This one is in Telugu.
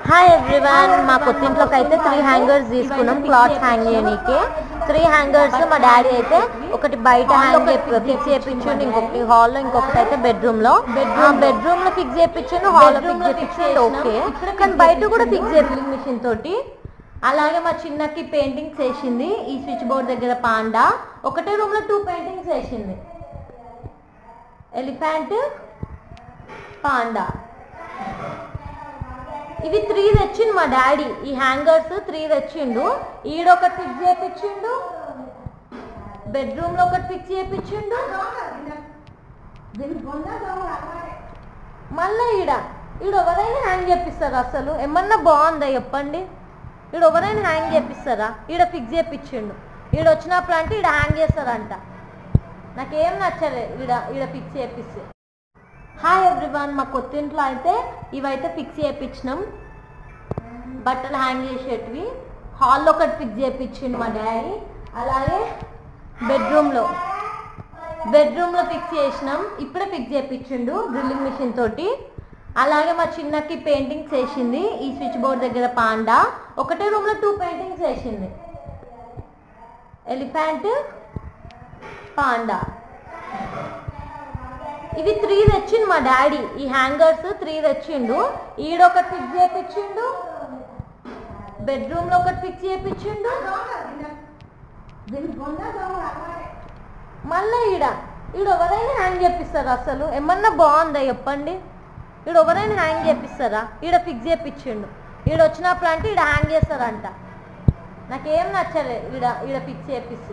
హాయ్ ఎవ్రీవన్, మా కొత్తింట్లోకి అయితే 3 హ్యాంగర్స్ తీసుకున్నాం క్లాత్ హ్యాంగ్ చేయడానికి. 3 హ్యాంగర్స్ మా డాడీ అయితే ఒకటి బయట హ్యాంగ్ ఫిక్స్ చేయించండి, ఇంకొకటి హాల్లో, ఇంకొకటి అయితే బెడ్రూమ్లో ఫిక్స్ చేయించండి, హాల్లో ఫిక్స్ చేయించండి. ఓకే, కానీ బయట కూడా ఫిక్స్ చేయాలి మిషన్ తోటి. అలాగే మా చిన్నకి పెయింటింగ్స్ వేసింది ఈ స్విచ్ బోర్డ్ దగ్గర. పాండా ఒకటే రూమ్లో 2 పెయింటింగ్స్ వేసింది, ఎలిఫెంట్, పాండా. ఇవి 3 తెచ్చిండు మా డాడీ. ఈ హ్యాంగర్స్ 3 తెచ్చిండు. ఈడొకటి ఫిక్స్ చేయించిండు, బెడ్రూమ్లో ఒకటి ఫిక్స్ చేయించిండు, మళ్ళీ ఈడ ఎవరైనా హ్యాంగ్ చేపిస్తారా? అసలు ఏమన్నా బాగుందా చెప్పండి? ఎవరైనా హ్యాంగ్ చేపిస్తారా? ఈడ ఫిక్స్ చేయించిండు. ఈడ వచ్చినప్పుడు అంటే ఈడ హ్యాంగ్ చేస్తారంట. నాకేం నచ్చలేదు ఈడ ఫిక్స్ చేపిస్తే. హాయ్ ఎవ్రీవన్, మా కొత్తింట్లో అయితే ఇవైతే ఫిక్స్ చేయించినాం, బట్టలు హ్యాంగ్ చేసేటివి. హాల్లో ఒకటి ఫిక్స్ చేయించిండు మా డాడీ. అలాగే బెడ్రూమ్లో ఫిక్స్ చేసినాం, ఇప్పుడే ఫిక్స్ చేయించిండు డ్రిల్లింగ్ మిషన్ తోటి. అలాగే మా చిన్నకి పెయింటింగ్స్ వేసింది ఈ స్విచ్ బోర్డ్ దగ్గర. పాండా ఒకటే రూమ్లో 2 పెయింటింగ్స్ వేసింది, ఎలిఫెంట్, పాండా. ఇవి 3 తెచ్చిండు మా డాడీ. ఈ హ్యాంగర్స్ 3 తెచ్చిండు. ఈడొకటి ఫిక్స్ చేయించిండు, బెడ్రూమ్లో ఒకటి ఫిక్స్ చేయించిండు, మళ్ళీ ఈడ ఎవరైనా హ్యాంగ్ చేపిస్తారా? అసలు ఏమన్నా బాగుందా చెప్పండి? ఎవరైనా హ్యాంగ్ చేపిస్తారా? ఈడ ఫిక్స్ చేయించిండు. ఈడ వచ్చినప్పుడు అంటే ఈడ హ్యాంగ్ చేస్తారంట. నాకేం నచ్చలేదు ఈడ ఫిక్స్ చేపిస్తే.